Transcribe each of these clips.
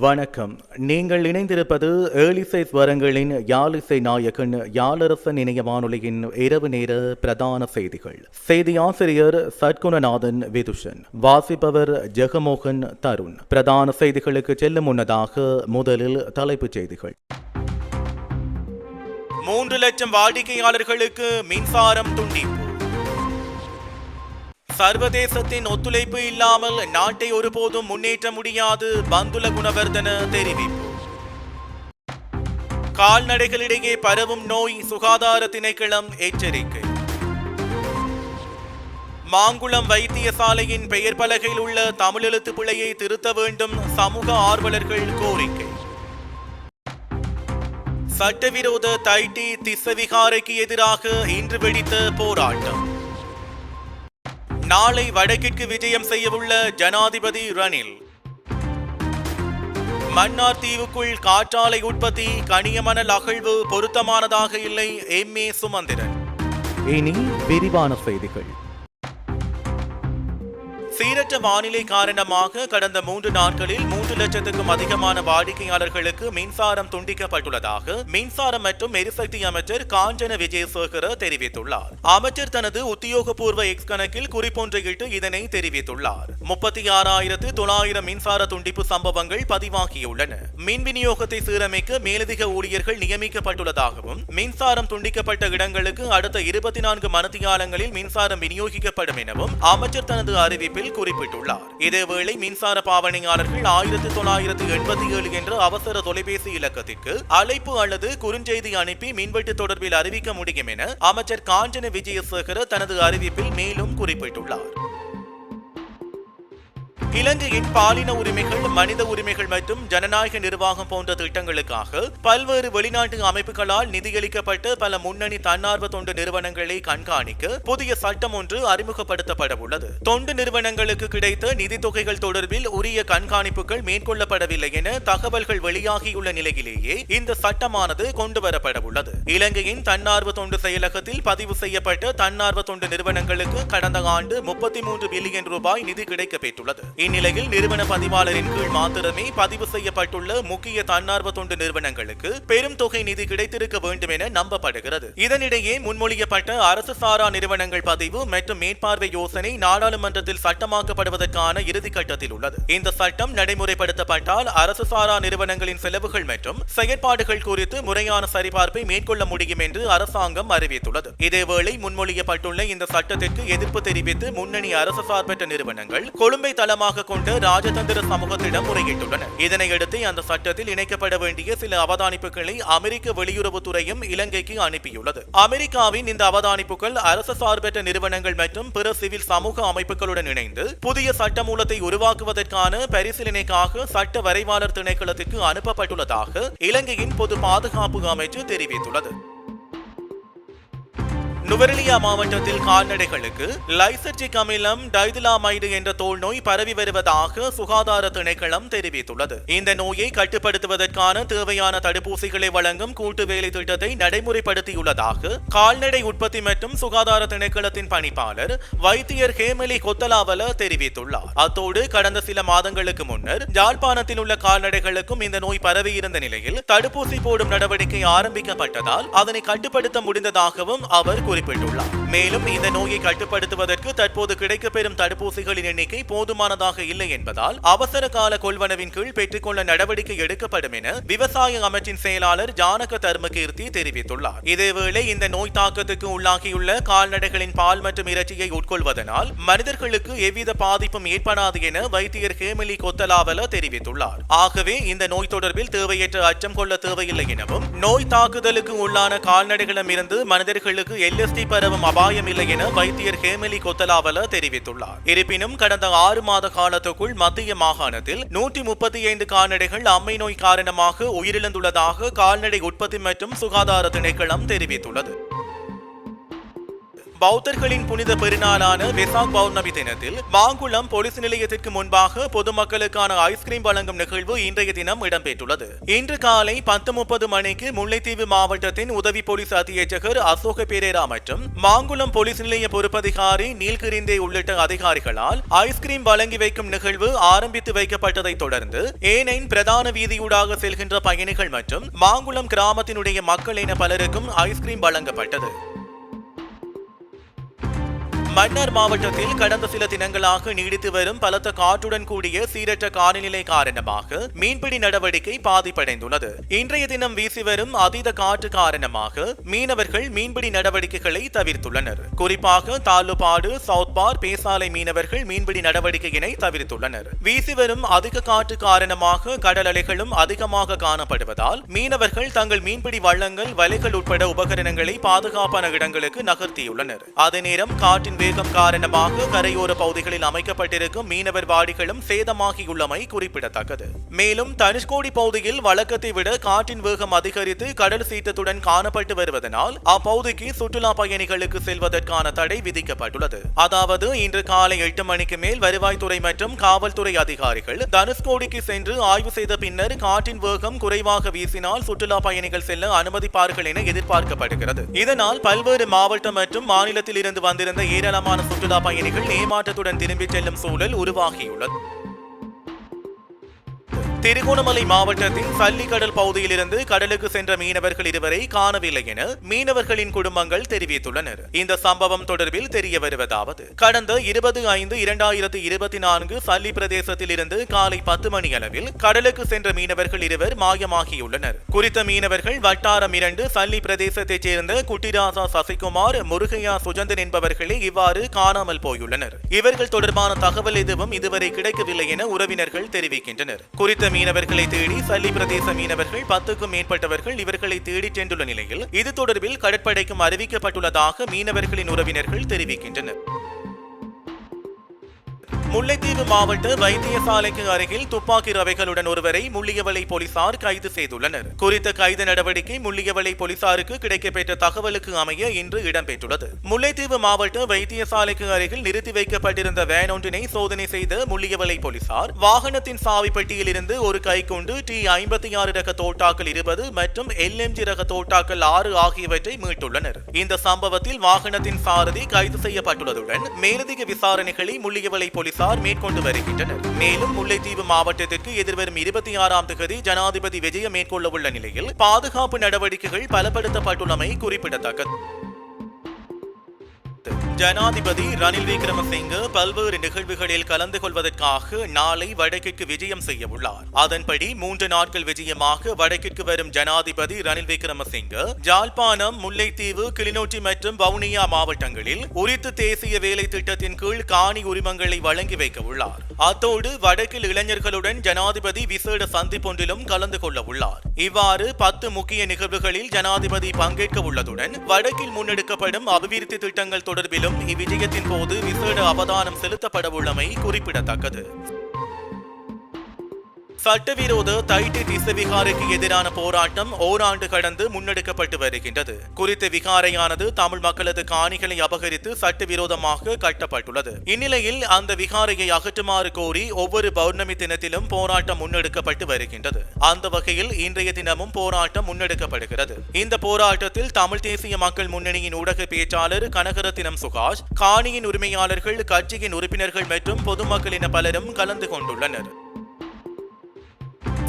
வணக்கம். நீங்கள் இணைந்திருப்பது ஏர்லிசை ஸ்வரங்களின் யாழிசை நாயகன் யாழரசன் இணைய வானொலியின் இரவு நேர பிரதான செய்திகள். செய்தி ஆசிரியர் சத்குணநாதன் விதுஷன், வாசிப்பவர் ஜெகமோகன் தருண். பிரதான செய்திகளுக்கு செல்லும் முன்னதாக முதலில் தலைப்புச் செய்திகள். 3 லட்சம் வாடிக்கையாளர்களுக்கு மின்சாரம் துண்டிப்பு. சர்வதேசத்தின் ஒத்துழைப்பு இல்லாமல் நாட்டை ஒருபோதும் முன்னேற்ற முடியாது, பந்துல குணவர்தன தெரிவிப்பு. கால்நடைகளிடையே பரவும் நோய், சுகாதார திணைக்களம் எச்சரிக்கை. மாங்குளம் வைத்தியசாலையின் பெயர் பலகையில் உள்ள தமிழெழுத்து பிழையை திருத்த வேண்டும், சமூக ஆர்வலர்கள் கோரிக்கை. சட்டவிரோத தைட்டி திஸ்ஸவிகாரைக்கு எதிராக இன்று வெடித்த போராட்டம். நாளை வடக்கிற்கு விஜயம் செய்யவுள்ள ஜனாதிபதி ரணில். மன்னார் தீவுக்குள் காற்றாலை உற்பத்தி, கனியமணல் அகழ்வு பொருத்தமானதாக இல்லை, எம்.ஏ. சுமந்திரன். இனி விரிவான செய்திகள். சீரற்ற வானிலை காரணமாக கடந்த 3 நாட்களில் 3 லட்சத்துக்கும் அதிகமான வாடிக்கையாளர்களுக்கு மின்சாரம் துண்டிக்கப்பட்டுள்ளதாக மின்சாரம் மற்றும் எரிசக்தி அமைச்சர் காஞ்சன விஜயசேகர தெரிவித்துள்ளார். அமைச்சர் தனது உத்தியோகபூர்வ எக்ஸ் கணக்கில் குறிப்பொன்றையிட்டு இதனை தெரிவித்துள்ளார். 36,900 மின்சார துண்டிப்பு சம்பவங்கள் பதிவாகியுள்ளன. மின் விநியோகத்தை சீரமைக்க மேலதிக ஊழியர்கள் நியமிக்கப்பட்டுள்ளதாகவும் மின்சாரம் துண்டிக்கப்பட்ட இடங்களுக்கு அடுத்த 24 மணித்தியாலங்களில் மின்சாரம் விநியோகிக்கப்படும் எனவும் அமைச்சர் தனது அறிவிப்பில் குறிப்பிட்டுள்ளார். இதேவேளை மின்சார பாவனையாளர்கள் 1987 என்ற அவசர தொலைபேசி இலக்கத்திற்கு அழைப்பு அல்லது குறுஞ்செய்தி அனுப்பி மின்வெட்டு தொடர்பில் அறிவிக்க முடியும் என அமைச்சர் காஞ்சன விஜயசேகர தனது அறிவிப்பில் மேலும் குறிப்பிட்டுள்ளார். இலங்கையின் பாலின உரிமைகள், மனித உரிமைகள் மற்றும் ஜனநாயக நிர்வாகம் போன்ற திட்டங்களுக்காக பல்வேறு வெளிநாட்டு அமைப்புகளால் நிதியளிக்கப்பட்ட பல முன்னணி தன்னார்வ தொண்டு நிறுவனங்களை கண்காணிக்க புதிய சட்டம் ஒன்று அறிமுகப்படுத்தப்பட உள்ளது. தொண்டு நிறுவனங்களுக்கு கிடைத்த நிதி தொகைகள் தொடர்பில் உரிய கண்காணிப்புகள் மேற்கொள்ளப்படவில்லை என தகவல்கள் வெளியாகியுள்ள நிலையிலேயே இந்த சட்டமானது கொண்டுவரப்பட உள்ளது. இலங்கையின் தன்னார்வ தொண்டு செயலகத்தில் பதிவு செய்யப்பட்ட தன்னார்வ தொண்டு நிறுவனங்களுக்கு கடந்த ஆண்டு 33 பில்லியன் ரூபாய் நிதி கிடைக்கப்பெற்றுள்ளது. இந்நிலையில் நிறுவன பதிவாளரின் கீழ் மாத்திரமே பதிவு செய்யப்பட்டுள்ள முக்கிய தன்னார்வ தொண்டு நிறுவனங்களுக்கு பெரும் தொகை நிதி கிடைத்திருக்க வேண்டும் என நம்பப்படுகிறது. இதனிடையே முன்மொழியப்பட்ட அரசு சாரா நிறுவனங்கள் பதிவு மற்றும் மேற்பார்வை யோசனை நாடாளுமன்றத்தில் சட்டமாக்கப்படுவதற்கான இறுதிக்கட்டத்தில் உள்ளது. இந்த சட்டம் நடைமுறைப்படுத்தப்பட்டால் அரசு சாரா நிறுவனங்களின் செலவுகள் மற்றும் செயற்பாடுகள் குறித்து முறையான சரிபார்ப்பை மேற்கொள்ள முடியும் என்று அரசாங்கம் அறிவித்துள்ளது. இதேவேளை முன்மொழியப்பட்டுள்ள இந்த சட்டத்திற்கு எதிர்ப்பு தெரிவித்து முன்னணி அரசு சார்பற்ற நிறுவனங்கள் கொழும்பை தளமாக கொண்ட ராஜதந்திர சமூகத்திடம் முறையிட்டுள்ளன. இதனையடுத்து அந்த சட்டத்தில் இணைக்கப்பட வேண்டிய சில அவதானிப்புகளை அமெரிக்க வெளியுறவுத்துறையும் இலங்கைக்கு அனுப்பியுள்ளது. அமெரிக்காவின் இந்த அவதானிப்புகள் அரசு சார்பற்ற நிறுவனங்கள் மற்றும் பிற சிவில் சமூக அமைப்புகளுடன் இணைந்து புதிய சட்டமூலத்தை உருவாக்குவதற்கான பரிசீலனைக்காக சட்ட வரைவாளர் திணைக்களத்திற்கு அனுப்பப்பட்டுள்ளதாக இலங்கையின் பொது பாதுகாப்பு அமைச்சு தெரிவித்துள்ளது. நுவரெலியா மாவட்டத்தில் கால்நடைகளுக்கு லைசர்ஜிக் அமிலம் டைதிலாமைடு என்ற தோல் நோய் பரவி வருவதாக சுகாதார திணைக்களம் தெரிவித்துள்ளது. இந்த நோயை கட்டுப்படுத்துவதற்கான தேவையான தடுப்பூசிகளை வழங்கும் கூட்டு வேலை திட்டத்தை நடைமுறைப்படுத்தியுள்ளதாக கால்நடை உற்பத்தி மற்றும் சுகாதார திணைக்களத்தின் பணிப்பாளர் வைத்தியர் ஹேமலி கொத்தலாவல தெரிவித்துள்ளார். அத்தோடு கடந்த சில மாதங்களுக்கு முன்னர் யாழ்ப்பாணத்தில் உள்ள கால்நடைகளுக்கும் இந்த நோய் பரவியிருந்த நிலையில் தடுப்பூசி போடும் நடவடிக்கை ஆரம்பிக்கப்பட்டதால் அதனை கட்டுப்படுத்த முடிந்ததாகவும் அவர் குறிப்பிட்டுள்ளார். மேலும் இந்த நோயை கட்டுப்படுத்துவதற்கு தற்போது கிடைக்கப்பெறும் தடுப்பூசிகளின் எண்ணிக்கை போதுமானதாக இல்லை என்பதால் அவசர கால கொள்வனவின் கீழ் பெற்றுக்கொள்ள நடவடிக்கை எடுக்கப்படும் என விவசாய அமைச்சின் செயலாளர் ஜானக தர்மகீர்த்தி தெரிவித்துள்ளார். இதேவேளை இந்த நோய் தாக்கத்துக்கு உள்ளாகியுள்ள கால்நடைகளின் பால் மற்றும் இறைச்சியை உட்கொள்வதனால் மனிதர்களுக்கு எவ்வித பாதிப்பும் ஏற்படாது என வைத்தியர் ஹேமலி கொத்தலாவல தெரிவித்துள்ளார். ஆகவே இந்த நோய் தொடர்பில் தேவையற்ற அச்சம் கொள்ள தேவையில்லை எனவும் நோய் தாக்குதலுக்கு உள்ளான கால்நடைகளிடமிருந்து மனிதர்களுக்கு LSD பரவும் அபாயம் இல்லை என வைத்தியர் ஹேமலி கொத்தலாவல தெரிவித்துள்ளார். இருப்பினும் கடந்த 6 மாத காலத்துக்குள் மத்திய மாகாணத்தில் 135 கால்நடைகள் அம்மை நோய் காரணமாக உயிரிழந்துள்ளதாக கால்நடை உற்பத்தி மற்றும் சுகாதார திணைக்களம் தெரிவித்துள்ளது. பௌத்தர்களின் புனித பெருநாளான வெசாக் பௌர்ணமி தினத்தில் மாங்குளம் போலீஸ் நிலையத்திற்கு முன்பாக பொதுமக்களுக்கான ஐஸ்கிரீம் வழங்கும் நிகழ்வு இன்றைய தினம் இடம்பெற்றுள்ளது. இன்று காலை 10:30 மணிக்கு முல்லைத்தீவு மாவட்டத்தின் உதவி போலீஸ் அத்தியட்சகர் அசோக பெரேரா மற்றும் மாங்குளம் போலீஸ் நிலைய பொறுப்பதிகாரி நீல்கிரிந்தே உள்ளிட்ட அதிகாரிகளால் ஐஸ்கிரீம் வழங்கி வைக்கும் நிகழ்வு ஆரம்பித்து வைக்கப்பட்டதை தொடர்ந்து ஏனைன் பிரதான வீதியூடாக செல்கின்ற பயணிகள் மற்றும் மாங்குளம் கிராமத்தினுடைய மக்கள் என பலருக்கும் ஐஸ்கிரீம் வழங்கப்பட்டது. மன்னார் மாவட்டத்தில் கடந்த சில தினங்களாக நீடித்து வரும் பலத்த காற்றுடன் கூடிய சீரற்ற காலநிலை காரணமாக மீன்பிடி நடவடிக்கை பாதிப்படைந்துள்ளது. இன்றைய தினம் வீசி வரும் அதீத காற்று காரணமாக மீனவர்கள் மீன்பிடி நடவடிக்கைகளை தவிர்த்துள்ளனர். குறிப்பாக தாலுபாடு, சவுத்பார், பேசாலை மீனவர்கள் மீன்பிடி நடவடிக்கையினை தவிர்த்துள்ளனர். வீசி வரும் அதிக காற்று காரணமாக கடல் அலைகளும் அதிகமாக காணப்படுவதால் மீனவர்கள் தங்கள் மீன்பிடி வள்ளங்கள், வலைகள் உட்பட உபகரணங்களை பாதுகாப்பான இடங்களுக்கு நகர்த்தியுள்ளனர். அதே நேரம் காற்றின் வேகம் காரணமாக கரையோர பகுதிகளில் அமைக்கப்பட்டிருக்கும் மீனவர் வாடிகளும் சேதமாகியுள்ளமை குறிப்பிடத்தக்கது. மேலும் தனுஷ்கோடி பகுதியில் வழக்கத்தை விட காற்றின் வேகம் அதிகரித்து கடல் சீற்றத்துடன் காணப்பட்டு வருவதனால் அப்பகுதிக்கு சுற்றுலா பயணிகளுக்கு செல்வதற்கான தடை விதிக்கப்பட்டுள்ளது. அதாவது இன்று காலை 8 மணிக்கு மேல் வருவாய்த்துறை மற்றும் காவல்துறை அதிகாரிகள் தனுஷ்கோடிக்கு சென்று ஆய்வு செய்த பின்னர் காற்றின் வேகம் குறைவாக வீசினால் சுற்றுலா பயணிகள் செல்ல அனுமதிப்பார்கள் என எதிர்பார்க்கப்படுகிறது. இதனால் பல்வேறு மாவட்டம் மற்றும் மாநிலத்தில் இருந்து வந்திருந்த ஏராளமான சுற்றுலா பயணிகள் ஏமாற்றத்துடன் திரும்பிச் செல்லும் சூழல் உருவாகியுள்ளது. திருகோணமலை மாவட்டத்தின் சல்லிக்கடல் பகுதியில் இருந்து கடலுக்கு சென்ற மீனவர்கள் இருவரை காணவில்லை என மீனவர்களின் குடும்பங்கள் தெரிவித்துள்ளனர். இந்த சம்பவம் தொடர்பில் தெரிய வருவதாவது, கடந்த 20/5/2024 சல்லி பிரதேசத்தில் இருந்து காலை 10 மணி அளவில் கடலுக்கு சென்ற மீனவர்கள் இருவர் மாயமாகியுள்ளனர். குறித்த மீனவர்கள் வட்டாரம் 2 சல்லி பிரதேசத்தைச் சேர்ந்த குட்டிராசா சசிகுமார், முருகையா சுஜந்தன் என்பவர்களே இவ்வாறு காணாமல் போயுள்ளனர். இவர்கள் தொடர்பான தகவல் எதுவும் இதுவரை கிடைக்கவில்லை என உறவினர்கள் தெரிவிக்கின்றனர். குறித்த மீனவர்களை தேடி சல்லி பிரதேச மீனவர்கள் 10க்கும் மேற்பட்டவர்கள் இவர்களை தேடிச் சென்றுள்ள நிலையில் இது தொடர்பில் கடற்படைக்கும் அறிவிக்கப்பட்டுள்ளதாக மீனவர்களின் உறவினர்கள் தெரிவிக்கின்றனர். முல்லைத்தீவு மாவட்ட வைத்தியசாலைக்கு அருகில் துப்பாக்கி ரவைகளுடன் ஒருவரை முள்ளியவளை போலீசார் கைது செய்துள்ளனர். குறித்த கைது நடவடிக்கை முள்ளியவளை போலீசாருக்கு கிடைக்கப்பெற்ற தகவலுக்கு அமைய இன்று இடம்பெற்றுள்ளது. முல்லைத்தீவு மாவட்ட வைத்தியசாலைக்கு அருகில் நிறுத்தி வைக்கப்பட்டிருந்த வேன் ஒன்றினை சோதனை செய்த முள்ளியவளை போலீசார் வாகனத்தின் சாவி பெட்டியில் இருந்து ஒரு கைக்குண்டு, T56 ரக தோட்டாக்கள் 20 மற்றும் LMG ரக தோட்டாக்கள் 6 ஆகியவற்றை மீட்டுள்ளனர். இந்த சம்பவத்தில் வாகனத்தின் சாரதி கைது செய்யப்பட்டுள்ளதுடன் மேலதிக விசாரணைகளை முள்ளியவளை போலீசார் மேற்கொண்டு வருகின்றனர். மேலும் முல்லைத்தீவு மாவட்டத்திற்கு எதிர்வரும் 26ஆம் தேதி ஜனாதிபதி விஜயம் மேற்கொள்ள உள்ள நிலையில் பாதுகாப்பு நடவடிக்கைகள் பலப்படுத்தப்பட்டுள்ளமை குறிப்பிடத்தக்கது. ஜனாதிபதி ரணில் விக்ரமசிங்க பல்வேறு நிகழ்வுகளில் கலந்து கொள்வதற்காக நாளை வடக்கிற்கு விஜயம் செய்ய உள்ளார். அதன்படி 3 நாட்கள் விஜயமாக வடக்கிற்கு வரும் ஜனாதிபதி ரணில் விக்ரமசிங்க ஜாழ்ப்பாணம், முல்லைத்தீவு, கிளிநொச்சி மற்றும் வவுனியா மாவட்டங்களில் உரித்து தேசிய வேலை திட்டத்தின் கீழ் காணி உரிமங்களை வழங்கி வைக்க உள்ளார். அத்தோடு வடக்கில் இளைஞர்களுடன் ஜனாதிபதி விசேட சந்திப்பொன்றிலும் கலந்து கொள்ள உள்ளார். இவ்வாறு 10 முக்கிய நிகழ்வுகளில் ஜனாதிபதி பங்கேற்க உள்ளதுடன் வடக்கில் முன்னெடுக்கப்படும் அபிவிருத்தி திட்டங்கள் தொடர்பிலும் இவ்விஜயத்தின் போது விசேட அவதானம் செலுத்தப்பட உள்ளமை குறிப்பிடத்தக்கது. சட்டவிரோத தைட்டி திசை விகாரைக்கு எதிரான போராட்டம் ஓராண்டு கடந்து முன்னெடுக்கப்பட்டு வருகின்றது. குறித்த விகாரையானது தமிழ் மக்களது காணிகளை அபகரித்து சட்டவிரோதமாக கட்டப்பட்டுள்ளது. இந்நிலையில் அந்த விகாரையை அகற்றுமாறு கோரி ஒவ்வொரு பௌர்ணமி தினத்திலும் போராட்டம் முன்னெடுக்கப்பட்டு வருகின்றது. அந்த வகையில் இன்றைய தினமும் போராட்டம் முன்னெடுக்கப்படுகிறது. இந்த போராட்டத்தில் தமிழ் தேசிய மக்கள் முன்னணியின் ஊடக பேச்சாளர் கனகரத்தினம் சுகாஷ், காணியின் உரிமையாளர்கள், கட்சியின் உறுப்பினர்கள் மற்றும் பொதுமக்கள் என பலரும் கலந்து கொண்டுள்ளனர்.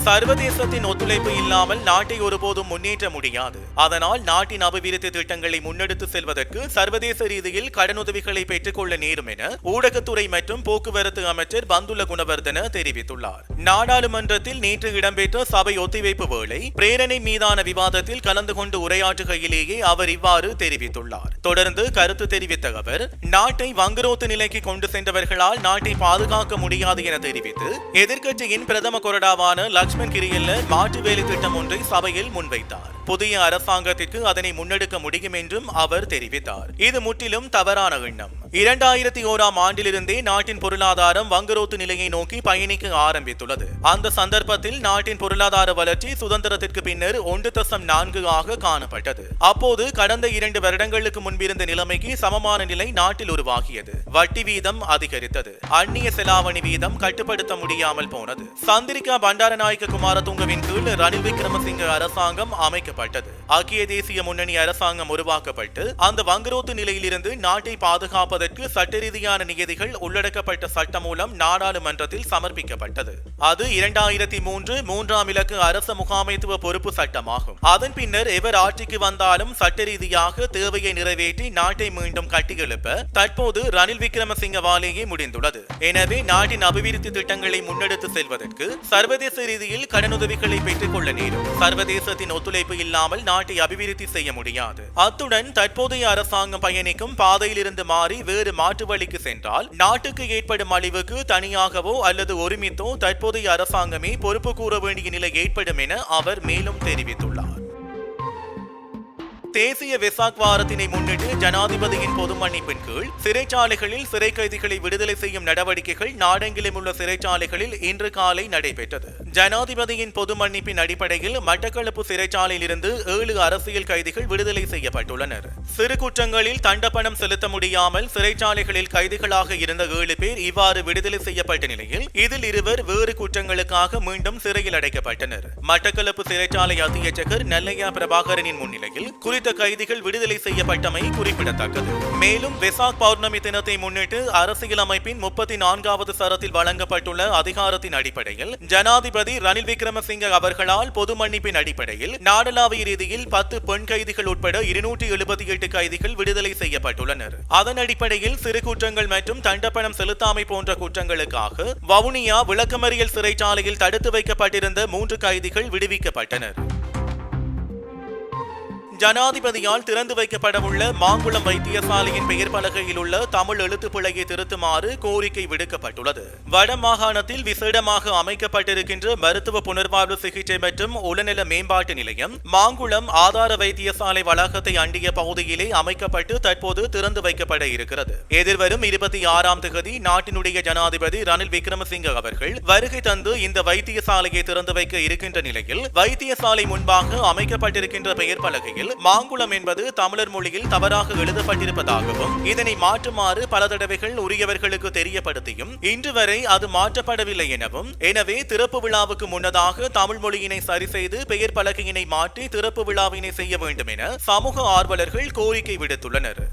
சர்வதேசத்தின் ஒத்துழைப்பு இல்லாமல் நாட்டை ஒருபோதும் முன்னேற்ற முடியாது. அதனால் நாட்டின் அபிவிருத்தி திட்டங்களை முன்னெடுத்து செல்வதற்கு சர்வதேச ரீதியில் கடனுதவிகளை பெற்றுக்கொள்ள நேரும் என ஊடகத்துறை மற்றும் போக்குவரத்து அமைச்சர் பந்துல குணவர்தன தெரிவித்துள்ளார். நாடாளுமன்றத்தில் நேற்று இடம்பெற்ற சபை ஒத்திவைப்பு வேளை பிரேரணை மீதான விவாதத்தில் கலந்து கொண்டு உரையாற்றுகையிலேயே அவர் இவ்வாறு தெரிவித்துள்ளார். தொடர்ந்து கருத்து தெரிவித்த அவர், நாட்டை வங்குரோத்து நிலைக்கு கொண்டு சென்றவர்களால் நாட்டை பாதுகாக்க முடியாது என தெரிவித்து எதிர்க்கட்சியின் பிரதம கொறடாவான லக்ஷ்மன் கிரியல்ல மாற்று வேலை திட்டம் ஒன்றை சபையில் முன்வைத்தார். புதிய அரசாங்கத்திற்கு அதனை முன்னெடுக்க முடியும் என்றும் அவர் தெரிவித்தார். இது முற்றிலும் தவறான எண்ணம். 2001ஆம் ஆண்டிலிருந்தே நாட்டின் பொருளாதாரம் வங்குரோத்து நிலையை நோக்கி பயணிக்க ஆரம்பித்துள்ளது. அந்த சந்தர்ப்பத்தில் நாட்டின் பொருளாதார வளர்ச்சி சுதந்திரத்திற்கு பின்னர் 1.4 ஆக காணப்பட்டது. அப்போது கடந்த 2 வருடங்களுக்கு முன்பிருந்த நிலைமைக்கு சமமான நிலை நாட்டில் உருவாகியது. வட்டி வீதம் அதிகரித்தது. அந்நிய செலாவணி வீதம் கட்டுப்படுத்த முடியாமல் போனது. சந்திரிகா பண்டாரநாயக்க குமாரதுங்கவின் கீழ் ரணில் விக்ரமசிங்க அரசாங்கம் அமைக்கப்பட்டது. ஐக்கிய தேசிய முன்னணி அரசாங்கம் உருவாக்கப்பட்டு அந்த வங்குரோத்து நிலையிலிருந்து நாட்டை பாதுகாப்பதற்கு சட்ட ரீதியான நியதிகள் உள்ளடக்கப்பட்ட சட்டம் மூலம் நாடாளுமன்றத்தில் சமர்ப்பிக்கப்பட்டது. அது 2003 மூன்றாம் இலக்கு அரச முகாமைத்துவ பொறுப்பு சட்டமாகும். அதன் பின்னர் எவர் ஆட்சிக்கு வந்தாலும் சட்ட ரீதியாக தேவையை நிறைவேற்றி நாட்டை மீண்டும் கட்டியெழுப்ப தற்போது ரணில் விக்ரமசிங்கவாலேயே முடிந்துள்ளது. எனவே நாட்டின் அபிவிருத்தி திட்டங்களை முன்னெடுத்து செல்வதற்கு சர்வதேச ரீதியில் கடனுதவிகளை பெற்றுக் கொள்ள நேரும். சர்வதேசத்தின் ஒத்துழைப்பு இல்லாமல் நாட்டை அபிவிருத்தி செய்ய முடியாது. அத்துடன் தற்போதைய அரசாங்கம் பயணிக்கும் பாதையில் இருந்து மாறி வேறு மாற்று வழிக்கு சென்றால் நாட்டுக்கு ஏற்படும் அழிவுக்கு தனியாகவோ அல்லது ஒருமித்தோ தற்போதைய அரசாங்கமே பொறுப்பு கூற வேண்டிய நிலை ஏற்படும் என அவர் மேலும் தெரிவித்துள்ளார். தேசிய வெசாக் வாரத்தினை முன்னிட்டு ஜனாதிபதியின் பொது மன்னிப்பின் கீழ் சிறைச்சாலைகளில் சிறை கைதிகளை விடுதலை செய்யும் நடவடிக்கைகள் நாடெங்கிலும் உள்ள சிறைச்சாலைகளில் இன்று காலை நடைபெற்றது. ஜனாதிபதியின் பொது மன்னிப்பின் அடிப்படையில் மட்டக்களப்பு சிறைச்சாலையில் இருந்து 7 அரசியல் கைதிகள் விடுதலை செய்யப்பட்டுள்ளனர். சிறு குற்றங்களில் தண்டப்பணம் செலுத்த முடியாமல் சிறைச்சாலைகளில் கைதிகளாக இருந்த 7 பேர் இவ்வாறு விடுதலை செய்யப்பட்ட நிலையில் இதில் 2 வேறு குற்றங்களுக்காக மீண்டும் சிறையில் அடைக்கப்பட்டனர். மட்டக்களப்பு சிறைச்சாலை அத்தியட்சகர் நெல்லையா பிரபாகரனின் முன்னிலையில் கைதிகள் விடுதலை செய்யப்பட்டமை குறிப்பிடத்தக்கது. மேலும் வெசாக் பௌர்ணமி தினத்தை முன்னிட்டு அரசியல் அமைப்பின் 34வது சரத்தில் வழங்கப்பட்டுள்ள அதிகாரத்தின் அடிப்படையில் ஜனாதிபதி ரணில் விக்ரமசிங்க அவர்களால் பொது மன்னிப்பின் அடிப்படையில் நாடளாவிய ரீதியில் 10 பெண் கைதிகள் உட்பட 278 கைதிகள் விடுதலை செய்யப்பட்டுள்ளனர். அதன் அடிப்படையில் சிறு குற்றங்கள் மற்றும் தண்டப்பணம் செலுத்தாமை போன்ற குற்றங்களுக்காக வவுனியா விளக்கமறியல் சிறைச்சாலையில் தடுத்து வைக்கப்பட்டிருந்த 3 கைதிகள் விடுவிக்கப்பட்டனர். ஜனாதிபதியால் திறந்து வைக்கப்படவுள்ள மாங்குளம் வைத்தியசாலையின் பெயர் பலகையில் உள்ள தமிழ் எழுத்து பிழையை திருத்துமாறு கோரிக்கை விடுக்கப்பட்டுள்ளது. வடமாகாணத்தில் விசேடமாக அமைக்கப்பட்டிருக்கின்ற மருத்துவ புனர்வாழ்வு சிகிச்சை மற்றும் உளநல மேம்பாட்டு நிலையம் மாங்குளம் ஆதார வைத்தியசாலை வளாகத்தை அண்டிய பகுதியிலே அமைக்கப்பட்டு தற்போது திறந்து வைக்கப்பட இருக்கிறது. எதிர்வரும் 26ஆம் தேதி நாட்டினுடைய ஜனாதிபதி ரணில் விக்ரமசிங்க அவர்கள் வருகை தந்து இந்த வைத்தியசாலையை திறந்து வைக்க இருக்கின்ற நிலையில் வைத்தியசாலை முன்பாக அமைக்கப்பட்டிருக்கின்ற பெயர் பலகையில் மாங்குளம் என்பது தமிழர் மொழியில் தவறாக எழுதப்பட்டிருப்பதாகவும் இதனை மாற்றுமாறு பல தடவைகள் உரியவர்களுக்கு தெரியப்படுத்தியும் இன்று வரை அது மாற்றப்படவில்லை எனவும், எனவே திறப்பு விழாவுக்கு முன்னதாக தமிழ் மொழியினை சரி செய்து பெயர் பலகையினை மாற்றி திறப்பு விழாவினை செய்ய வேண்டும் என சமூக ஆர்வலர்கள் கோரிக்கை விடுத்துள்ளனர்.